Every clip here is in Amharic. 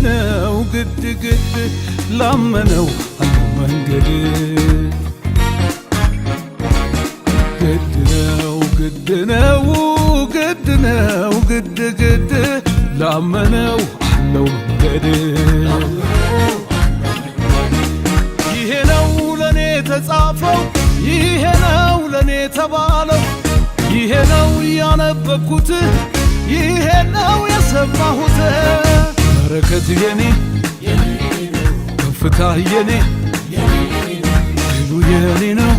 ነው ግድ ላመነው አለው መንገድ ግድ ነው ግድ ላመነው አለው መንገድ ይሄ ነው ለኔ ተጻፈው ይሄ ነው ለኔ ተባለው ይሄ ነው ያነበብኩት ይሄ ነው የሰማሁት በረከት የኔ ከፍታ የኔ ድሉ የኔ ነው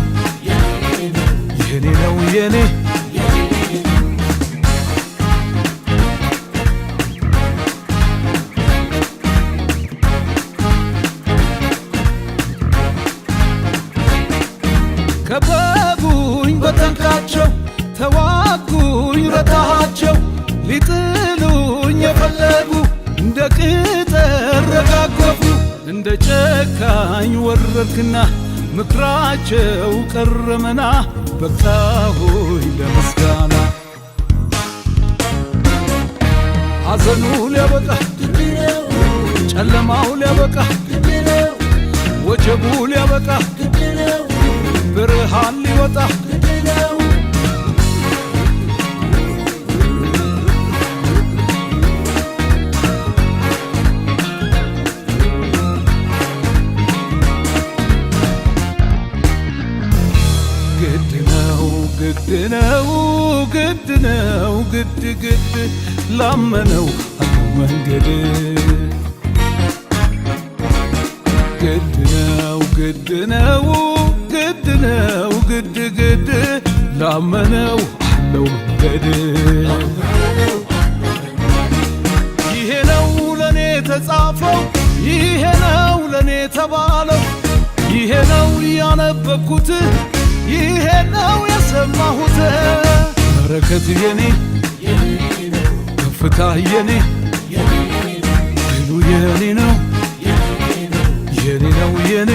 የኔ ነው የኔ ከበቡኝ በጠንቃቸው ተዋጉኝ ረታሃቸው ሊጥሉኝ የፈለጉ እንደ ቅጠል ረጋገፉ እንደ ጨካኝ ወረድክና ምክራቸው ቀረመና በቃሁኝ ለምስጋና ሐዘኑ ሊያበቃ ጨለማው ሊያበቃ ወጀቡ ሊያበቃ ብርሃን ሊወጣ ግድ ላመነው አለው መንገድ ግድ ነው ግድ ላመነው አለው መንገድ ይሄ ነው ለኔ ተጻፈው ይሄ ነው ለኔ ተባለው ይሄ ነው ያነበብኩት ይሄ ነው የሰማሁት በረከት የኔ ከፍታ የኔ ድሉ የኔ ነው የኔ ነው የኔ